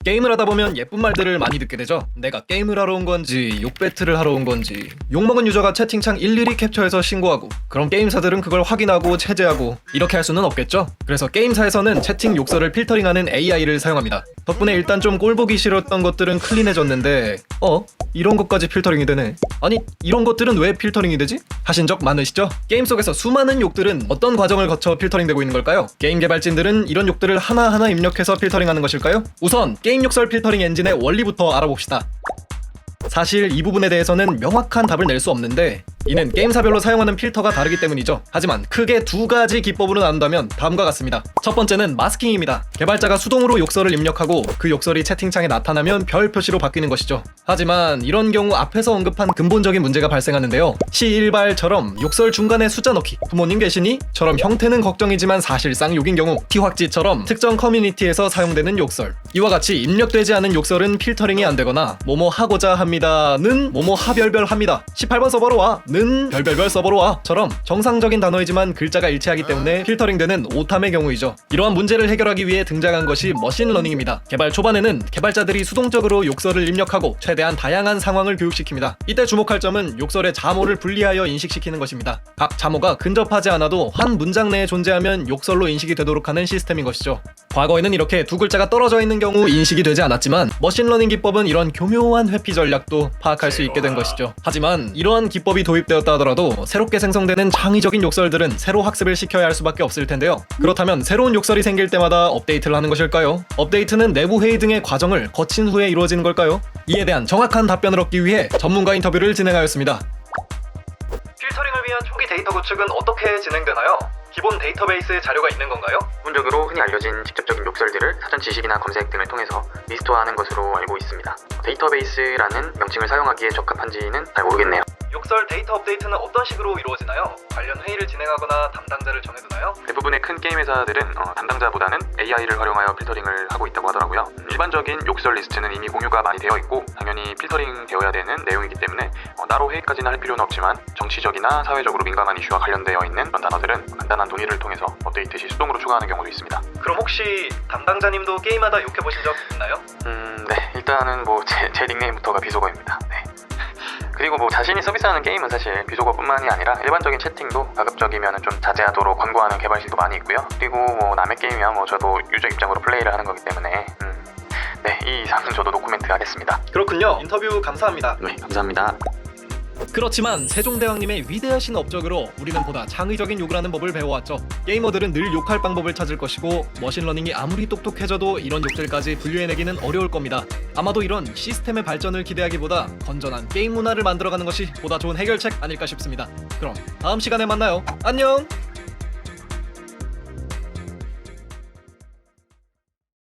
게임을 하다 보면 예쁜 말들을 많이 듣게 되죠. 내가 게임을 하러 온 건지 욕 배틀을 하러 온 건지. 욕먹은 유저가 채팅창 일일이 캡처해서 신고하고, 그럼 게임사들은 그걸 확인하고 체제하고 이렇게 할 수는 없겠죠. 그래서 게임사에서는 채팅 욕설을 필터링하는 AI를 사용합니다. 덕분에 일단 좀 꼴보기 싫었던 것들은 클린해졌는데 이런 것까지 필터링이 되네. 아니 이런 것들은 왜 필터링이 되지? 하신 적 많으시죠? 게임 속에서 수많은 욕들은 어떤 과정을 거쳐 필터링되고 있는 걸까요? 게임 개발진들은 이런 욕들을 하나하나 입력해서 필터링하는 것일까요? 우선 게임 욕설 필터링 엔진의 원리부터 알아봅시다. 사실 이 부분에 대해서는 명확한 답을 낼 수 없는데, 이는 게임사별로 사용하는 필터가 다르기 때문이죠. 하지만 크게 두 가지 기법으로 나눈다면 다음과 같습니다. 첫 번째는 마스킹입니다. 개발자가 수동으로 욕설을 입력하고 그 욕설이 채팅창에 나타나면 별 표시로 바뀌는 것이죠. 하지만 이런 경우 앞에서 언급한 근본적인 문제가 발생하는데요. 시일발처럼 욕설 중간에 숫자 넣기, 부모님 계시니? 처럼 형태는 걱정이지만 사실상 욕인 경우, 티확지처럼 특정 커뮤니티에서 사용되는 욕설, 이와 같이 입력되지 않은 욕설은 필터링이 안 되거나 뭐뭐 하고자 합니다는 뭐뭐 하별별 합니다, 18번 서버로 와 는 별별별 서버로 와 처럼 정상적인 단어이지만 글자가 일치하기 때문에 필터링되는 오탐의 경우이죠. 이러한 문제를 해결하기 위해 등장한 것이 머신러닝입니다. 개발 초반에는 개발자들이 수동적으로 욕설을 입력하고 최대한 다양한 상황을 교육시킵니다. 이때 주목할 점은 욕설의 자모를 분리하여 인식시키는 것입니다. 각 자모가 근접하지 않아도 한 문장 내에 존재하면 욕설로 인식이 되도록 하는 시스템인 것이죠. 과거에는 이렇게 두 글자가 떨어져 있는 경우 인식이 되지 않았지만, 머신러닝 기법은 이런 교묘한 회피 전략도 파악할 수 있게 된 것이죠. 하지만 이러한 기법이 도입되었다 하더라도 새롭게 생성되는 창의적인 욕설들은 새로 학습을 시켜야 할 수밖에 없을 텐데요. 그렇다면 새로운 욕설이 생길 때마다 업데이트를 하는 것일까요? 업데이트는 내부 회의 등의 과정을 거친 후에 이루어지는 걸까요? 이에 대한 정확한 답변을 얻기 위해 전문가 인터뷰를 진행하였습니다. 필터링을 위한 초기 데이터 구축은 어떻게 진행되나요? 기본 데이터베이스에 자료가 있는 건가요? 기본적으로 흔히 알려진 직접적인 욕설들을 사전 지식이나 검색 등을 통해서 리스트화하는 것으로 알고 있습니다. 데이터베이스라는 명칭을 사용하기에 적합한지는 잘 모르겠네요. 욕설 데이터 업데이트는 어떤 식으로 이루어지나요? 관련 회의를 진행하거나 담당자를 정해두나요? 대부분의 큰 게임 회사들은 담당자보다는 AI를 활용하여 필터링을 하고 있다고 하더라고요. 일반적인 욕설 리스트는 이미 공유가 많이 되어 있고 당연히 필터링 되어야 되는 내용이기 때문에 따로 회의까지는 할 필요는 없지만, 정치적이나 사회적으로 민감한 이슈와 관련되어 있는 그런 단어들은 간단한 논의를 통해서 업데이트 시 수동으로 추가하는 경우도 있습니다. 그럼 혹시 담당자님도 게임하다 욕해보신 적 있나요? 네, 일단은 제 닉네임부터가 비속어입니다. 네. 그리고 자신이 서비스하는 게임은 사실 비속어뿐만이 아니라 일반적인 채팅도 가급적이면 좀 자제하도록 권고하는 개발실도 많이 있고요. 그리고 남의 게임이야 저도 유저 입장으로 플레이를 하는 거기 때문에 네, 이 이상은 저도 노코멘트 하겠습니다. 그렇군요. 인터뷰 감사합니다. 네, 감사합니다. 그렇지만 세종대왕님의 위대하신 업적으로 우리는 보다 창의적인 욕을 하는 법을 배워왔죠. 게이머들은 늘 욕할 방법을 찾을 것이고, 머신러닝이 아무리 똑똑해져도 이런 욕들까지 분류해내기는 어려울 겁니다. 아마도 이런 시스템의 발전을 기대하기보다 건전한 게임 문화를 만들어가는 것이 보다 좋은 해결책 아닐까 싶습니다. 그럼 다음 시간에 만나요. 안녕!